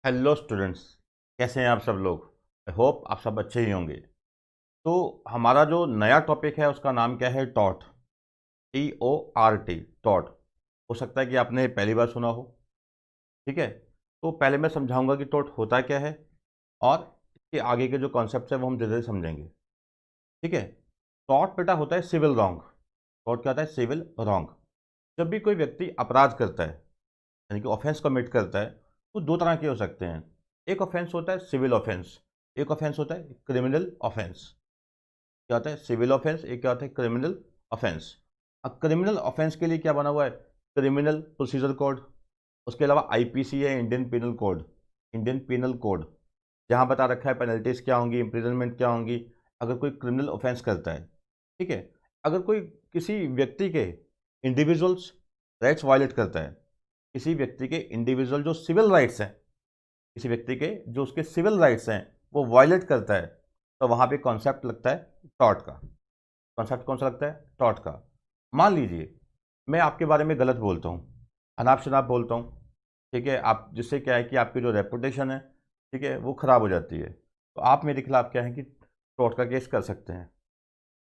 Hello students, कैसे हैं आप सब लोग। आई होप आप सब अच्छे ही होंगे। तो हमारा जो नया टॉपिक है उसका नाम क्या है? टॉट। TORT, taught. हो सकता है कि आपने पहली बार सुना हो। ठीक है, तो पहले मैं समझाऊंगा कि टॉट होता क्या है और इसके आगे के जो कॉन्सेप्ट है वो हम धीरे धीरे समझेंगे। ठीक है, टॉट बेटा होता है सिविल रॉन्ग। टॉट क्या होता है? Civil wrong. जब भी कोई व्यक्ति अपराध करता है यानी कि ऑफेंस कमिट करता है तो दो तरह के हो सकते हैं। एक ऑफेंस होता है सिविल ऑफेंस, एक ऑफेंस होता है क्रिमिनल ऑफेंस। क्या होता है? सिविल ऑफेंस, एक क्या होता है? Criminal offence. अब क्रिमिनल ऑफेंस के लिए क्या बना हुआ है? Criminal procedure code. उसके अलावा आईपीसी है, Indian penal code. Indian penal code जहाँ बता रखा है पेनल्टीज क्या होंगी, इम्प्रिजनमेंट क्या होंगी अगर कोई क्रिमिनल ऑफेंस करता है। ठीक है, अगर कोई किसी व्यक्ति के इंडिविजुअल्स राइट्स वायलेट करता है, किसी व्यक्ति के इंडिविजुअल जो सिविल राइट्स हैं, किसी व्यक्ति के जो उसके सिविल राइट्स हैं वो वायलेट करता है, तो वहाँ पे कॉन्सेप्ट लगता है टॉर्ट का। कॉन्सेप्ट कौन सा लगता है? टॉर्ट का। मान लीजिए मैं आपके बारे में गलत बोलता हूँ, अनाप शनाप बोलता हूँ। ठीक है, आप जिससे क्या है कि आपकी जो रेपुटेशन है, ठीक है, वो ख़राब हो जाती है। तो आप मेरे खिलाफ़ क्या है कि टॉर्ट का केस कर सकते हैं,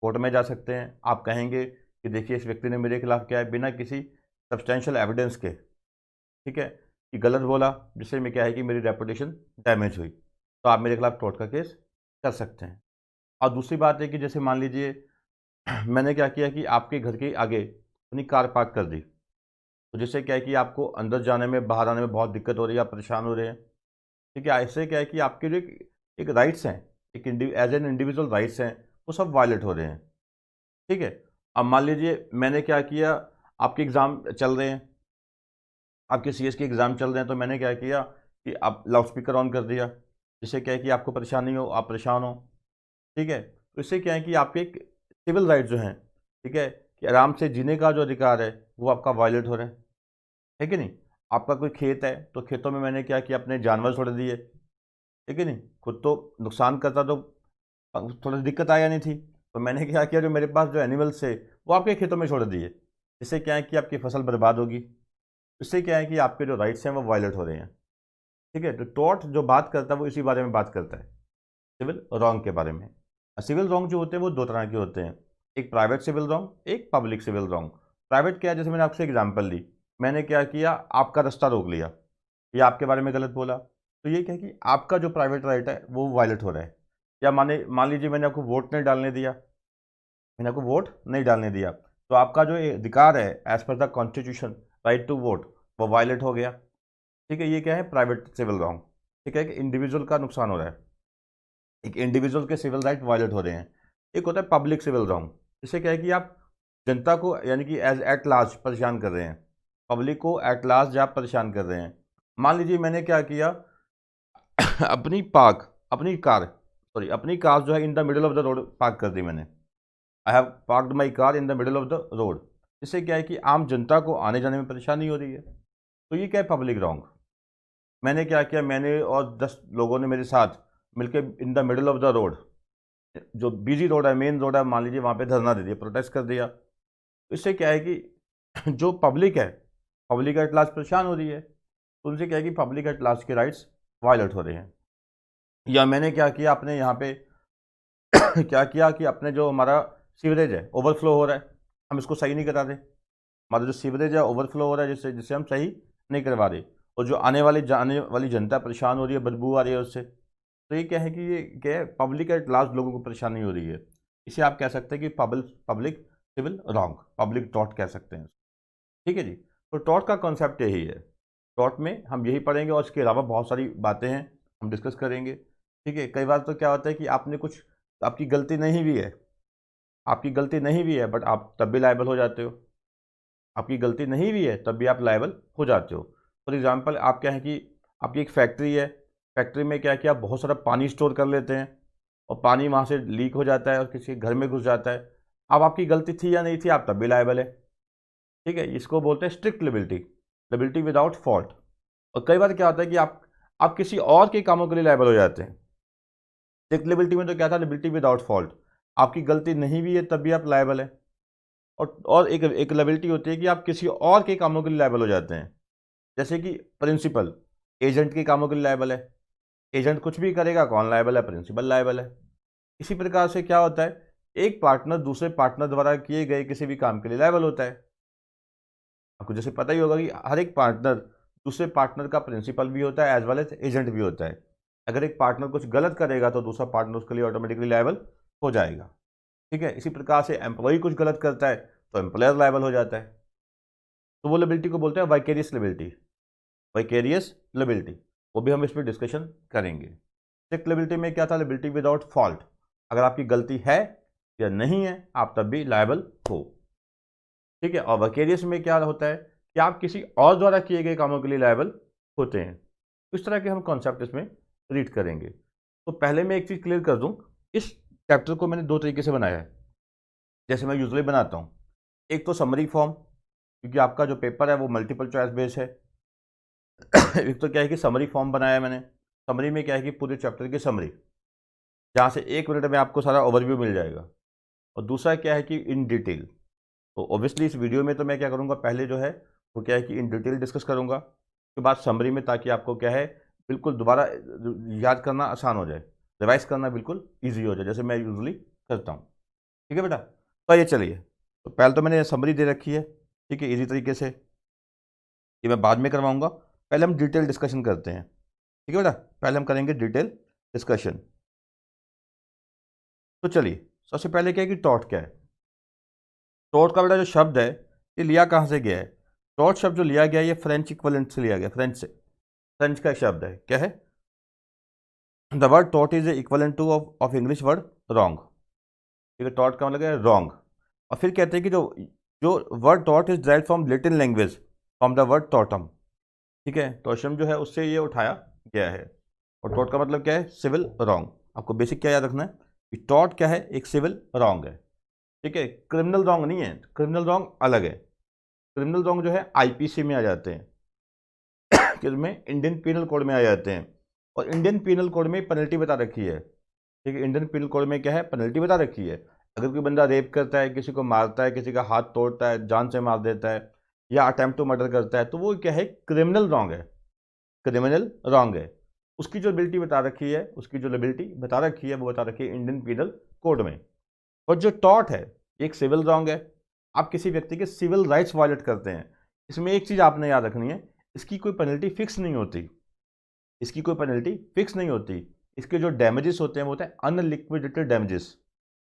कोर्ट में जा सकते हैं। आप कहेंगे कि देखिए इस व्यक्ति ने मेरे खिलाफ़ क्या है बिना किसी सब्सटेंशियल एविडेंस के, ठीक है, कि गलत बोला, जिससे में क्या है कि मेरी रेपुटेशन डैमेज हुई, तो आप मेरे खिलाफ टॉर्ट का केस कर सकते हैं। और दूसरी बात है कि जैसे मान लीजिए मैंने क्या किया कि आपके घर के आगे अपनी कार पार्क कर दी, तो जिससे क्या है कि आपको अंदर जाने में बाहर आने में बहुत दिक्कत हो रही है, आप परेशान हो रहे हैं। ठीक है, ऐसे क्या है कि आपके जो एक राइट्स हैं, एक एज एन इंडिविजुअल राइट्स हैं, वो सब वायलेट हो रहे हैं। ठीक है, अब मान लीजिए मैंने क्या किया, आपके एग्ज़ाम चल रहे हैं, आपके सीएस के एग्ज़ाम चल रहे हैं, तो मैंने क्या किया कि आप लाउड स्पीकर ऑन कर दिया, जिससे क्या है कि आपको परेशानी हो, आप परेशान हो। ठीक है, तो इससे क्या है कि आपके एक सिविल राइट जो हैं, ठीक है, कि आराम से जीने का जो अधिकार है वो आपका वायलेट हो रहा है कि नहीं। आपका कोई खेत है तो खेतों में मैंने क्या किया, अपने जानवर छोड़ दिए, है कि नहीं। खुद तो नुकसान करता तो थोड़ा दिक्कत आया नहीं थी, तो मैंने क्या किया, जो मेरे पास जो एनिमल्स थे वो आपके खेतों में छोड़ दिए। इससे क्या है कि आपकी फसल बर्बाद होगी। इससे क्या है कि आपके जो राइट्स हैं वो वायलेट हो रहे हैं। ठीक है, तो टॉर्ट जो बात करता है वो इसी बारे में बात करता है, सिविल रॉन्ग के बारे में। सिविल रॉन्ग जो होते हैं वो दो तरह के होते हैं, एक प्राइवेट सिविल रॉन्ग, एक पब्लिक सिविल रॉन्ग। प्राइवेट क्या है? जैसे मैंने आपसे एग्जांपल ली, मैंने क्या किया, आपका रास्ता रोक लिया या आपके बारे में गलत बोला, तो ये क्या है कि आपका जो प्राइवेट राइट है वो वायलेट हो रहा है। या मान लीजिए मैंने आपको वोट नहीं डालने दिया, मैंने आपको वोट नहीं डालने दिया, तो आपका जो ये अधिकार है as per the constitution, right to vote, वो वायलेट हो गया। ठीक है, ये क्या है? Private civil wrong. ठीक है, कि इंडिविजुअल का नुकसान हो रहा है, एक इंडिविजुअल के सिविल राइट वायलेट हो रहे हैं। एक होता है पब्लिक सिविल रॉन्ग, इससे क्या है कि आप जनता को यानी कि एज एट लार्ज परेशान कर रहे हैं, पब्लिक को एट लार्ज आप परेशान कर रहे हैं। मान लीजिए मैंने क्या किया अपनी कार जो है in the middle of the road park कर दी मैंने। I have parked my car in the middle of the road. इससे क्या है कि आम जनता को आने जाने में परेशानी हो रही है, तो ये क्या है? Public wrong. मैंने क्या किया, मैंने और 10 लोगों ने मेरे साथ मिलकर in the middle of the road, जो बिजी रोड है, मेन रोड है, मान लीजिए वहाँ पे धरना दे दिया, प्रोटेस्ट कर दिया। तो इससे क्या है कि जो पब्लिक है, पब्लिक एट लार्ज परेशान हो रही है, तो उनसे क्या है कि पब्लिक एट लार्ज के राइट्स वायलेट हो रहे हैं। या मैंने क्या किया, अपने यहाँ पे क्या किया कि अपने जो हमारा सीवरेज है ओवरफ्लो हो रहा है, हम इसको सही नहीं करा रहे। हमारा जो सीवरेज है ओवरफ्लो हो रहा है, जिससे जिससे हम सही नहीं करवा रहे, और जो आने वाली जनता परेशान हो रही है, बदबू आ रही है उससे। तो ये क्या है कि ये क्या है? पब्लिक एट लार्ज लोगों को परेशानी हो रही है। इसे आप कह सकते हैं कि public civil wrong, public tort कह सकते हैं। ठीक है जी, तो टॉर्ट का कॉन्सेप्ट यही है। टॉर्ट में हम यही पढ़ेंगे और इसके अलावा बहुत सारी बातें हैं, हम डिस्कस करेंगे। ठीक है, कई बार तो क्या होता है कि आपने कुछ, आपकी गलती नहीं भी है, आपकी गलती नहीं भी है, बट आप तब भी लायबल हो जाते हो। आपकी गलती नहीं भी है तब भी आप लायबल हो जाते हो। फॉर एग्जांपल, आप क्या है कि आपकी एक फैक्ट्री है, फैक्ट्री में क्या किया, बहुत सारा पानी स्टोर कर लेते हैं और पानी वहाँ से लीक हो जाता है और किसी के घर में घुस जाता है। अब आपकी गलती थी या नहीं थी, आप तब भी लायबल है। ठीक है, इसको बोलते हैं strict liability, liability without fault. और कई बार क्या होता है कि आप किसी और के कामों के लिए लायबल हो जाते हैं। स्ट्रिक्ट लिबिलिटी में तो क्या था, लिबिलिटी विदाउट फॉल्ट, आपकी गलती नहीं भी है तब भी आप लायबल है। और एक एक लायबिलिटी होती है कि आप किसी और के कामों के लिए लायबल हो जाते हैं। जैसे कि प्रिंसिपल, एजेंट के कामों के लिए लायबल है। एजेंट कुछ भी करेगा, कौन लायबल है? प्रिंसिपल लायबल है। इसी प्रकार से क्या होता है, एक पार्टनर दूसरे पार्टनर द्वारा किए गए किसी भी काम के लिए लायबल होता है। आपको जैसे पता ही होगा कि हर एक पार्टनर दूसरे पार्टनर का प्रिंसिपल भी होता है एज वेल एज एजेंट भी होता है। अगर एक पार्टनर कुछ गलत करेगा तो दूसरा पार्टनर उसके लिए ऑटोमेटिकली लायबल हो जाएगा। ठीक है, इसी प्रकार से एम्प्लॉय कुछ गलत करता है तो एम्प्लॉयर लायबल हो जाता है। तो वो लिबिलिटी को बोलते हैं वाइकेरियस लिबिलिटी। वाइकेरियस लिबिलिटी वो भी हम इस पर डिस्कशन करेंगे। स्ट्रिक्ट लिबिलिटी में क्या था? लिबिलिटी विदाउट फॉल्ट, अगर आपकी गलती है या नहीं है आप तब भी लायबल हो। ठीक है, और वकेरियस में क्या होता है कि आप किसी और द्वारा किए गए कामों के लिए लायबल होते हैं। इस तरह के हम कॉन्सेप्ट इसमें रीड करेंगे। तो पहले मैं एक चीज़ क्लियर कर दूं, इस चैप्टर को मैंने दो तरीके से बनाया है जैसे मैं यूजुअली बनाता हूं। एक तो समरी फॉर्म, क्योंकि आपका जो पेपर है वो मल्टीपल चॉइस बेस्ड है। एक तो क्या है कि समरी फॉर्म बनाया है मैंने। समरी में क्या है कि पूरे चैप्टर की समरी, जहाँ से 1 मिनट में आपको सारा ओवरव्यू मिल जाएगा। और दूसरा क्या है कि इन डिटेल। तो ऑब्वियसली इस वीडियो में तो मैं क्या करूँगा, पहले जो है वो क्या है कि इन डिटेल डिस्कस करूँगा, उसके बाद समरी में, ताकि आपको क्या है बिल्कुल दोबारा याद करना आसान हो जाए, रिवाइज करना बिल्कुल ईजी हो जाए, जैसे मैं यूजली करता हूँ। ठीक है बेटा, तो ये चलिए, तो पहले तो मैंने समरी दे रखी है, ठीक है, ईजी तरीके से, ये मैं बाद में करवाऊँगा। पहले हम डिटेल डिस्कशन करते हैं। ठीक है बेटा, पहले हम करेंगे डिटेल डिस्कशन। तो चलिए, सबसे पहले क्या है कि टॉट क्या है। टॉट का बेटा जो शब्द है ये लिया कहाँ से गया है? टॉट शब्द जो लिया गया है ये फ्रेंच इक्वलेंट से लिया गया, फ्रेंच से। फ्रेंच का शब्द है, क्या है? The word taught is equivalent two of English word wrong. ठीक है, टॉट का मतलब है रॉन्ग। और फिर कहते हैं कि जो जो word taught is direct from Latin language, from the word Tatum. ठीक है, टॉशम जो है उससे ये उठाया गया है। और टॉट का मतलब क्या है? Civil wrong. आपको बेसिक क्या याद रखना है कि टॉट क्या है? एक सिविल रॉन्ग है। ठीक है, क्रिमिनल रॉन्ग नहीं है, क्रिमिनल रॉन्ग अलग है। क्रिमिनल रॉन्ग जो है आईपीसी में आ जाते हैं, जिसमें इंडियन पीनल कोड में आ जाते हैं। और इंडियन पीनल कोड में पेनल्टी बता रखी है। ठीक है, इंडियन पीनल कोड में क्या है? पेनल्टी बता रखी है। अगर कोई बंदा रेप करता है, किसी को मारता है, किसी का हाथ तोड़ता है, जान से मार देता है, या अटेम्प्ट टू मर्डर करता है, तो वो क्या है? क्रिमिनल रॉन्ग है, क्रिमिनल रॉन्ग है। उसकी जो लिबिलिटी बता रखी है, उसकी जो लिबिलिटी बता रखी है वो बता रखी है इंडियन पीनल कोड में। और जो टॉट है एक सिविल रॉन्ग है। आप किसी व्यक्ति के सिविल राइट्स वायलेट करते हैं। इसमें एक चीज़ आपने याद रखनी है, इसकी कोई पेनल्टी फिक्स नहीं होती। इसकी कोई पेनल्टी फिक्स नहीं होती। इसके जो डैमेजेस होते हैं वो होते हैं अनलिक्विडेटेड डैमेजेस।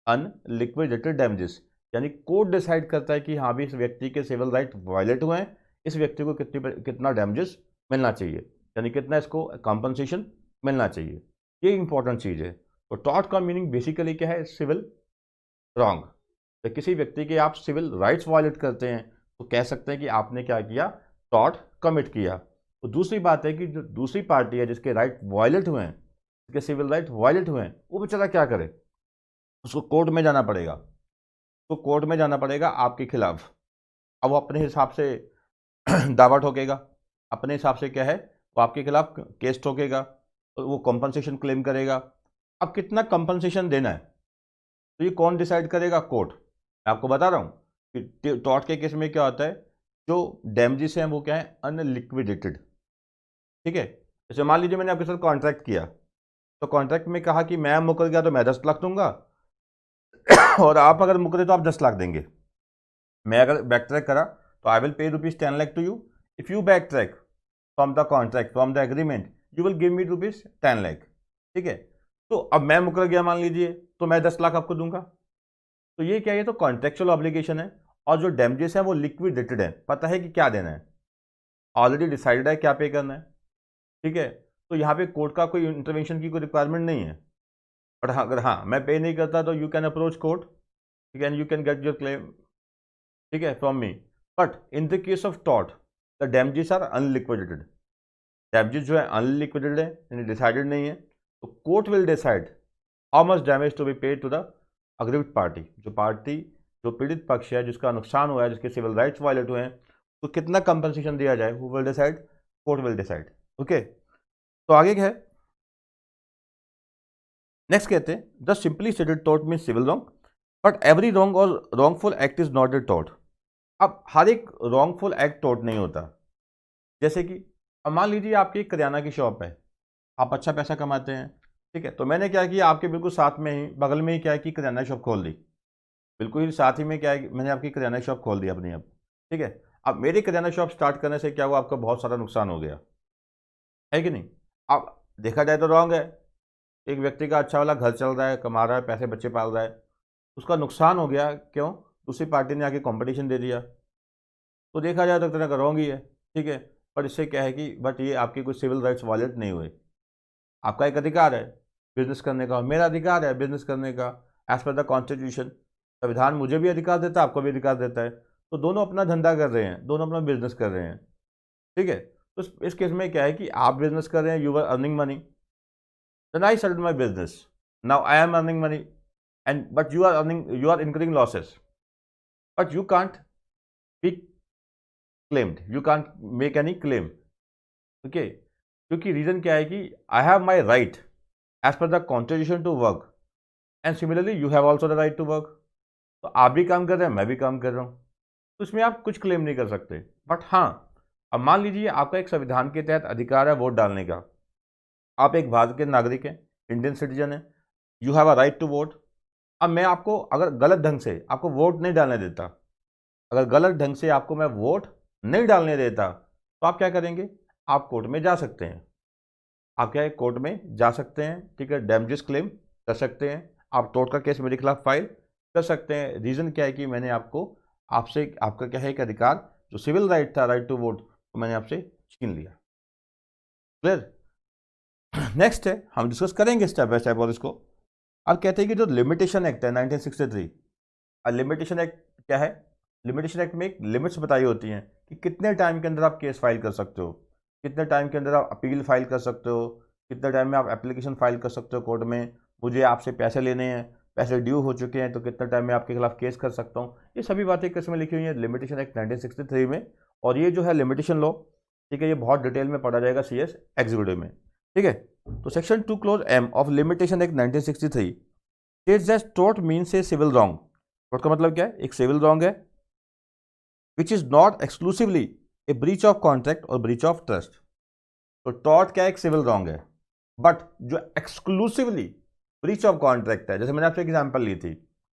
अनलिक्विडेटेड डैमेजेस यानी कोर्ट डिसाइड करता है कि हाँ भी इस व्यक्ति के सिविल राइट वायलेट हुए हैं, इस व्यक्ति को कितना डैमेजेस मिलना चाहिए, यानी कितना इसको कॉम्पनसेशन मिलना चाहिए। ये इंपॉर्टेंट चीज़ है। तो टॉट का मीनिंग बेसिकली क्या है? Civil wrong. तो किसी व्यक्ति के आप सिविल राइट्स वायलेट करते हैं तो कह सकते हैं कि आपने क्या किया? टॉट कमिट किया। तो दूसरी बात है कि जो दूसरी पार्टी है जिसके राइट वायलेट हुए हैं, जिसके सिविल राइट वायलेट हुए हैं, वो बेचारा क्या करे? उसको कोर्ट में जाना पड़ेगा। तो कोर्ट में जाना पड़ेगा आपके खिलाफ। अब वो अपने हिसाब से दावा ठोकेगा, अपने हिसाब से क्या है वो आपके खिलाफ केस ठोकेगा, तो वो कॉम्पनसेशन क्लेम करेगा। अब कितना कॉम्पनसेशन देना है तो ये कौन डिसाइड करेगा? कोर्ट। मैं आपको बता रहा हूँ कि टॉर्ट के केस में क्या होता है, जो डैमेजेस हैं वो क्या है? अनलिक्विडेटेड। ठीक है, जैसे मान लीजिए मैंने आपके साथ कॉन्ट्रैक्ट किया, तो कॉन्ट्रैक्ट में कहा कि मैं मुकर गया तो मैं 10 लाख दूंगा, और आप अगर मुकरे तो आप 10 लाख देंगे। मैं अगर बैक ट्रैक करा तो आई will pay ₹10 lakh to you. If you back track from the contract, from the agreement, you will give me ₹10 lakh. ठीक है, तो अब मैं मुकर गया मान लीजिए, तो मैं 10 लाख आपको दूंगा। तो ये क्या है? ये तो कॉन्ट्रेक्चुअल ऑब्लिगेशन है। और जो डैमेजेस है वो लिक्विडेटेड है, पता है कि क्या देना है, ऑलरेडी डिसाइडेड है क्या पे करना है। ठीक है, तो यहाँ पे कोर्ट का कोई इंटरवेंशन की कोई रिक्वायरमेंट नहीं है। बट हाँ, अगर हाँ मैं पे नहीं करता तो यू कैन अप्रोच कोर्ट, ठीक है, and you can get your claim, ठीक है, from me. But in the case of tort the damages are unliquidated. Damages जो है अनलिक्विडेटेड है, यानी डिसाइडेड नहीं है, तो court will decide how much damage to be paid to the aggrieved party. जो पार्टी, जो पीड़ित पक्ष है, जिसका नुकसान हुआ है, जिसके सिविल राइट्स वायलेट हुए हैं, तो कितना कंपनसेशन दिया जाए, who will decide? Court will decide. Okay, तो आगे क्या है? नेक्स्ट कहते हैं the simply stated tort mean civil wrong, but every wrong or wrongful act is not a tort. अब हर एक रॉन्गफुल एक्ट टॉर्ट नहीं होता। जैसे कि अब मान लीजिए आपकी एक करियाना की शॉप है, आप अच्छा पैसा कमाते हैं, ठीक है। तो मैंने क्या किया, आपके बिल्कुल साथ में ही बगल में ही क्या है कि किराना शॉप खोल दी, बिल्कुल ही साथ ही में क्या है कि मैंने आपकी किराना शॉप खोल दी अपनी अब, ठीक है। अब मेरी किराना शॉप स्टार्ट करने से क्या हुआ, आपका बहुत सारा नुकसान हो गया, है कि नहीं। अब देखा जाए तो रॉन्ग है, एक व्यक्ति का अच्छा वाला घर चल रहा है, कमा रहा है, पैसे बच्चे पाल रहा है, उसका नुकसान हो गया, क्यों, दूसरी पार्टी ने आके कंपटीशन दे दिया। तो देखा जाए तो एक तरह का रॉन्ग ही है, ठीक है। पर इससे क्या है कि बट ये आपकी कोई सिविल राइट्स वायलेट नहीं हुए, आपका एक अधिकार है बिजनेस करने का, और मेरा अधिकार है बिजनेस करने का एज पर द कॉन्स्टिट्यूशन। संविधान मुझे भी अधिकार देता है, आपको भी अधिकार देता है, तो दोनों अपना धंधा कर रहे हैं, दोनों अपना बिजनेस कर रहे हैं, ठीक है। तो इस केस में क्या है कि आप बिजनेस कर रहे हैं, you are earning money, then I started my business, now I am earning money, and but you are incurring losses, but you can't be claimed, you can't make any claim, okay। क्योंकि reason क्या है कि I have my right as per the constitution to work, and similarly you have also the right to work. तो आप भी काम कर रहे हैं, मैं भी काम कर रहा हूँ, तो इसमें आप कुछ क्लेम नहीं कर सकते। बट हाँ, अब मान लीजिए आपका एक संविधान के तहत अधिकार है वोट डालने का, आप एक भारत के नागरिक हैं, इंडियन सिटीजन हैं, you have a right to vote. अब मैं आपको अगर गलत ढंग से आपको वोट नहीं डालने देता, अगर गलत ढंग से आपको मैं वोट नहीं डालने देता, तो आप क्या करेंगे, आप कोर्ट में जा सकते हैं, आप क्या है कोर्ट में जा सकते हैं, ठीक है, डैमेजेस क्लेम कर सकते हैं, आप टोर्ट का केस मेरे खिलाफ फाइल कर सकते हैं। रीज़न क्या है कि मैंने आपको आपसे आपका क्या है एक अधिकार, जो सिविल राइट था, राइट टू वोट, तो मैंने आपसे छीन लिया। क्लियर। नेक्स्ट है, हम डिस्कस करेंगे स्टेप बाय स्टेप और इसको। अब कहते हैं कि जो लिमिटेशन एक्ट है 1963, लिमिटेशन एक्ट क्या है, लिमिटेशन एक्ट में एक लिमिट्स बताई होती हैं कि कितने टाइम के अंदर आप केस फाइल कर सकते हो, कितने टाइम के अंदर आप अपील फाइल कर सकते हो, कितने टाइम में आप एप्लीकेशन फाइल कर सकते हो कोर्ट में, मुझे आपसे पैसे लेने हैं, पैसे ड्यू हो चुके हैं, तो कितने टाइम में आपके खिलाफ केस कर सकता हूँ। ये सभी बातें किस में लिखी हुई हैं, लिमिटेशन एक्ट 1963 में। और ये जो है लिमिटेशन लॉ, ठीक है, ये बहुत डिटेल में पढ़ा जाएगा CS एग्जीक्यूटिव में, ठीक है। तो section 2 clause M of limitation act 1963 states that tort means a civil wrong. Tort का मतलब क्या है, एक सिविल रॉन्ग है which is not exclusively a breach of contract और ब्रीच ऑफ ट्रस्ट। तो टॉर्ट क्या एक सिविल रॉन्ग है, बट जो एक्सक्लूसिवली ब्रीच ऑफ कॉन्ट्रैक्ट है, जैसे मैंने आपसे एग्जांपल ली थी,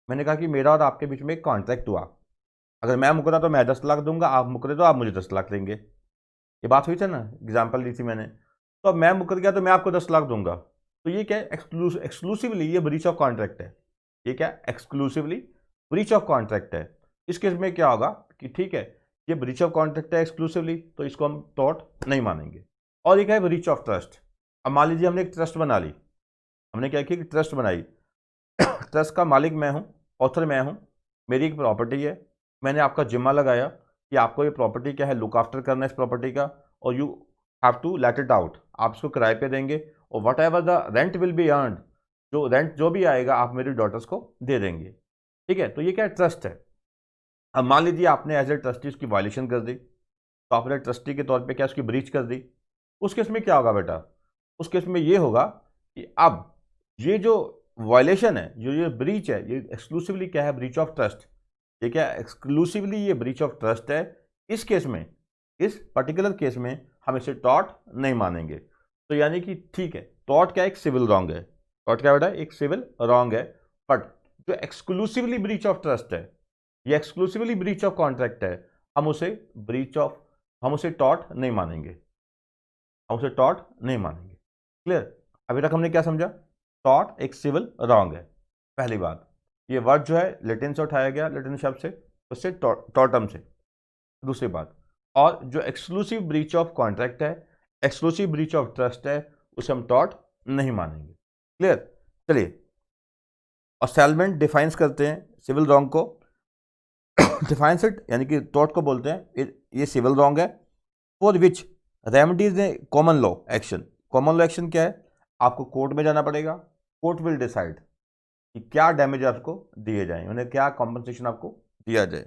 मैंने कहा कि मेरा और आपके बीच में एक कॉन्ट्रैक्ट हुआ, अगर मैं मुकरा तो मैं 10 लाख दूंगा, आप मुकरे तो आप मुझे 10 लाख देंगे, ये बात हुई थी ना, एग्जाम्पल ली थी मैंने। तो अब मैं मुकर गया तो मैं आपको 10 लाख दूंगा, तो ये क्या है, एक्सक्लूसिवली ये ब्रीच ऑफ कॉन्ट्रैक्ट है, ये क्या एक्सक्लूसिवली ब्रीच ऑफ कॉन्ट्रैक्ट है। इस केस में क्या होगा कि ठीक है, ये ब्रीच ऑफ कॉन्ट्रैक्ट है एक्सक्लूसिवली, तो इसको हम टॉर्ट नहीं मानेंगे। और ये क्या है, ब्रीच ऑफ ट्रस्ट। अब मान लीजिए हमने एक ट्रस्ट बना ली, हमने क्या किया कि ट्रस्ट बनाई, ट्रस्ट का मालिक मैं हूँ, ऑथर मैं हूँ, मेरी एक प्रॉपर्टी है, मैंने आपका जिम्मा लगाया कि आपको ये प्रॉपर्टी क्या है, लुक आफ्टर करना है इस प्रॉपर्टी का, और you have to let it out, आप इसको किराए पे देंगे, और whatever the rent will be earn, जो रेंट जो भी आएगा आप मेरी डॉटर्स को दे देंगे, ठीक है। तो ये क्या ट्रस्ट है। अब मान लीजिए आपने एज ए ट्रस्टी उसकी वायलेशन कर दी, तो आपने ट्रस्टी के तौर पे क्या उसकी ब्रीच कर दी, उस केस में क्या होगा बेटा, उस केस में ये होगा कि अब ये जो वायलेशन है, जो ये ब्रीच है, ये एक्सक्लूसिवली क्या है, ब्रीच ऑफ ट्रस्ट, ये क्या एक्सक्लूसिवली ये ब्रीच ऑफ ट्रस्ट है। इस केस में, इस पर्टिकुलर केस में हम इसे टॉर्ट नहीं मानेंगे। तो यानी कि ठीक है, टॉर्ट क्या एक सिविल रॉन्ग है, टॉर्ट क्या बेटा एक सिविल रॉन्ग है, बट जो एक्सक्लूसिवली ब्रीच ऑफ ट्रस्ट है, ये एक्सक्लूसिवली ब्रीच ऑफ कॉन्ट्रैक्ट है, हम उसे ब्रीच ऑफ, हम उसे टॉर्ट नहीं मानेंगे, हम उसे टॉर्ट नहीं मानेंगे। क्लियर। अभी तक हमने क्या समझा, टॉर्ट एक सिविल रॉन्ग है, पहली बात। ये वर्ड जो है लेटिन से उठाया गया, लेटिन शब्द से, उससे टॉर्टम से। दूसरी बात, और जो एक्सक्लूसिव ब्रीच ऑफ कॉन्ट्रैक्ट है, एक्सक्लूसिव ब्रीच ऑफ ट्रस्ट है, उसे हम टॉर्ट नहीं मानेंगे। क्लियर। चलिए, असेलमेंट डिफाइंस करते हैं सिविल रॉन्ग को। डिफाइंस इट यानी कि टॉर्ट को बोलते हैं ये सिविल रॉन्ग है, फॉर विच रेमेडीज ने common law action. Common law action क्या है, आपको कोर्ट में जाना पड़ेगा, कोर्ट विल डिसाइड कि क्या डैमेज आपको दिए जाएं, उन्हें क्या कॉम्पनसेशन आपको दिया जाए।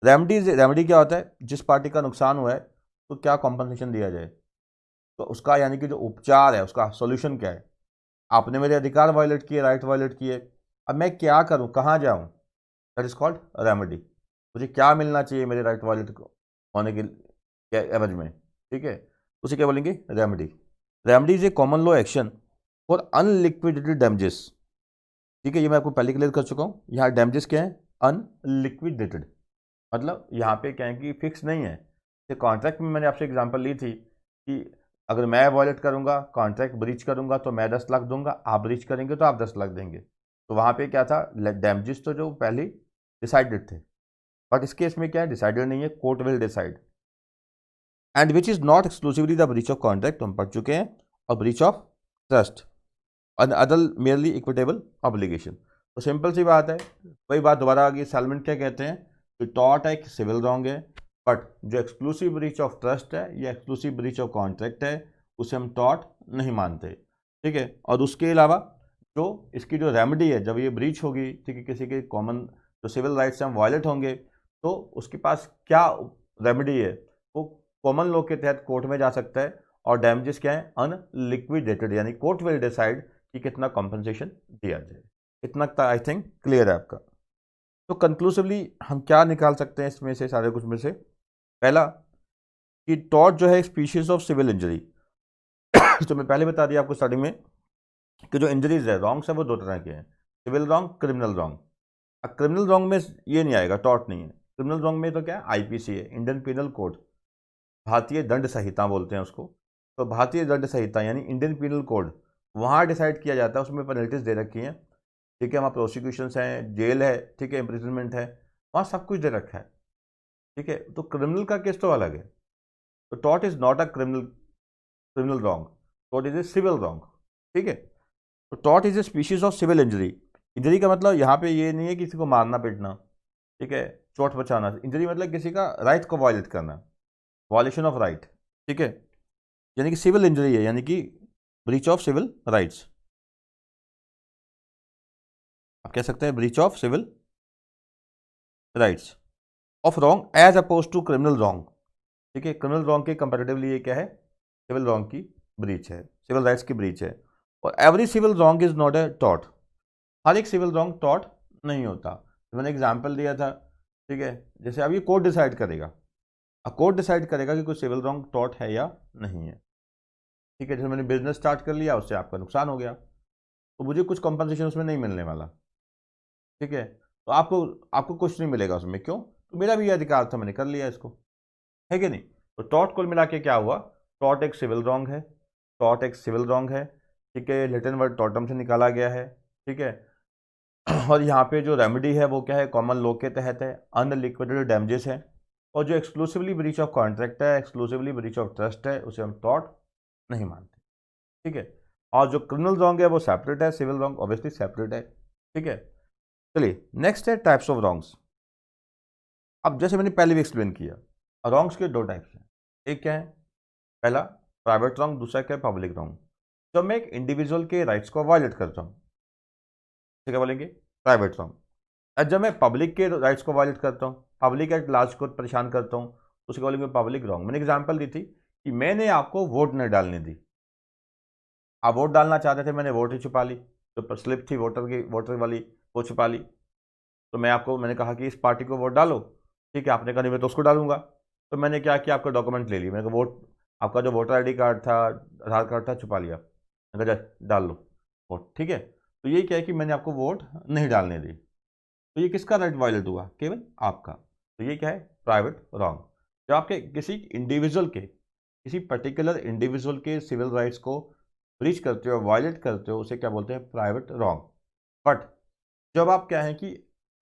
रेमेडी क्या होता है, जिस पार्टी का नुकसान हुआ है तो क्या कॉम्पनसेशन दिया जाए, तो उसका यानी कि जो उपचार है, उसका सॉल्यूशन क्या है। आपने मेरे अधिकार वायलेट किए, राइट वायलेट किए, अब मैं क्या करूं, कहाँ जाऊं, दैट इज कॉल्ड रेमेडी। मुझे क्या मिलना चाहिए मेरे राइट वायलेट को होने के एवज में, ठीक है। उसे क्या बोलेंगे? Remedy. Remedy is a common law action for unliquidated damages. ठीक है, ये मैं आपको पहले क्लियर कर चुका हूँ। यहाँ डैमेजेस क्या है? अनलिक्विडेटेड, मतलब यहाँ पे क्या है कि फिक्स नहीं है। ये कॉन्ट्रैक्ट में मैंने आपसे एग्जांपल ली थी कि अगर मैं वॉयलेट करूँगा, कॉन्ट्रैक्ट ब्रीच करूँगा तो मैं 10 लाख दूंगा, आप ब्रीच करेंगे तो आप 10 लाख देंगे। तो वहाँ पे क्या था? डैमेजेस तो जो पहले डिसाइडेड थे, बट इस केस में क्या है? डिसाइडेड नहीं है, court will decide. And which is not exclusively the breach of contract, हम पढ़ चुके हैं, और ब्रीच ऑफ ट्रस्ट और अदर मेयरली इक्विटेबल ऑब्लिगेशन। तो सिंपल सी बात है, वही बात दोबारा आ गई। सैलमेंट क्या कहते हैं कि टॉर्ट है, सिविल रॉन्ग है, बट जो एक्सक्लूसिव ब्रीच ऑफ ट्रस्ट है या एक्सक्लूसिव ब्रीच ऑफ कॉन्ट्रैक्ट है उसे हम टॉर्ट नहीं मानते। ठीक है, और उसके अलावा जो इसकी जो रेमेडी है, जब ये ब्रीच होगी, ठीक है, किसी के कॉमन जो सिविल राइट्स हैं वायलेट होंगे, तो उसके पास क्या रेमेडी है? वो कॉमन लॉ के तहत कोर्ट में जा सकता है, और डैमेजेस क्या है? अनलिक्विडेटेड, यानी कोर्ट विल डिसाइड कि कितना कॉम्पनसेशन दिया जाए। इतना आई थिंक क्लियर है आपका। तो कंक्लूसिवली हम क्या निकाल सकते हैं इसमें से, सारे कुछ में से? पहला कि टॉर्ट जो है एक स्पीशीज ऑफ सिविल इंजरी। तो मैं पहले बता दिया आपको स्टार्टिंग में कि जो इंजरीज है, रॉन्ग्स है, वो दो तरह के हैं, सिविल रॉन्ग, क्रिमिनल रॉन्ग। अब क्रिमिनल रॉन्ग में ये नहीं आएगा, टॉर्ट नहीं है। क्रिमिनल रॉन्ग में तो क्या है? आईपीसी है, इंडियन पिनल कोड, भारतीय दंड संहिता बोलते हैं उसको। तो भारतीय दंड संहिता यानी इंडियन पिनल कोड, वहाँ डिसाइड किया जाता है, उसमें पेनल्टीज दे रखी हैं। ठीक है, वहाँ प्रोसिक्यूशंस हैं, जेल है, ठीक है, इम्प्रिजनमेंट है, वहाँ सब कुछ दे रखा है। ठीक है, तो क्रिमिनल का केस तो अलग है। तो tort is not a criminal wrong, tort is a civil wrong. ठीक है, तो tort is a species of civil injury. Injury का मतलब यहाँ पे ये नहीं है किसी को मारना पीटना, ठीक है, चोट बचाना। इंजरी मतलब किसी का राइट को वायलेट करना, वायलेशन ऑफ राइट। ठीक है, यानी कि सिविल इंजरी है, यानी कि ब्रीच ऑफ सिविल राइट्स। आप कह सकते हैं breach of civil rights of wrong as oppose to criminal wrong. ठीक है, क्रिमिनल रॉन्ग के कंपेरेटिवली ये क्या है? सिविल रॉन्ग की ब्रीच है, सिविल राइट्स की ब्रीच है। और every civil wrong is not a tort, हर एक सिविल रॉन्ग टॉर्ट नहीं होता। तो मैंने एग्जाम्पल दिया था, ठीक है, जैसे अब ये कोर्ट डिसाइड करेगा, अब कोर्ट डिसाइड करेगा कि कोई सिविल रॉन्ग टॉर्ट है या नहीं है। ठीक है, जैसे मैंने बिजनेस स्टार्ट कर लिया, उससे आपका नुकसान हो गया, तो मुझे कुछ कंपनसेशन उसमें नहीं मिलने वाला। ठीक है, तो आपको आपको कुछ नहीं मिलेगा उसमें, क्यों? तो मेरा भी ये अधिकार था, मैंने कर लिया इसको, है कि नहीं? तो टॉर्ट कुल मिला के क्या हुआ? टॉर्ट एक सिविल रॉन्ग है, टॉर्ट एक सिविल रॉन्ग है। ठीक है, लैटिन वर्ड टॉर्टम से निकाला गया है। ठीक है, और यहाँ पे जो रेमेडी है वो क्या है? कॉमन लॉ के तहत है, अनलिक्विडेटेड डैमेजेस है। और जो एक्सक्लूसिवली ब्रीच ऑफ कॉन्ट्रैक्ट है, एक्सक्लूसिवली ब्रीच ऑफ ट्रस्ट है, उसे हम टॉर्ट नहीं मानते। ठीक है, और जो क्रिमिनल रॉन्ग है वो सेपरेट है, सिविल रॉन्ग ऑब्वियसली सेपरेट है। ठीक है, चलिए नेक्स्ट है टाइप्स ऑफ रॉन्ग्स। अब जैसे मैंने पहले भी एक्सप्लेन किया, रॉन्ग्स के दो टाइप्स हैं। एक क्या है? पहला प्राइवेट रॉन्ग, दूसरा क्या है? Public wrong. जब मैं एक इंडिविजुअल के राइट्स को वायलेट करता हूँ, क्या बोलेंगे? Private wrong. और जब मैं पब्लिक के राइट्स को वायलेट करता हूँ, पब्लिक एट लार्ज को परेशान करता हूँ, उसके बोलेंगे पब्लिक रॉन्ग। मैंने एग्जांपल दी थी कि मैंने आपको वोट नहीं डालने दी, आप वोट डालना चाहते थे, मैंने वोट ही छुपा ली, जो स्लिप थी वोटर की, वोटर वाली, वो छुपा ली। तो मैंने कहा कि इस पार्टी को वोट डालो, ठीक है, आपने कहा नहीं मैं तो उसको डालूंगा। तो मैंने क्या किया? आपका डॉक्यूमेंट ले लिया, मैंने कहा वोट, आपका जो वोटर आईडी कार्ड था, आधार कार्ड था, छुपा लिया, मैंने कहा जा डाल लो वोट। ठीक है, तो ये क्या है कि मैंने आपको वोट नहीं डालने दी। तो ये किसका राइट वायलेट हुआ? केवल आपका। तो ये क्या है? Private wrong. जब आपके किसी इंडिविजुअल के, किसी पर्टिकुलर इंडिविजुअल के सिविल राइट्स को ब्रीच करते हो, वायलेट करते हो, उसे क्या बोलते हैं? Private wrong. बट जब आप क्या है कि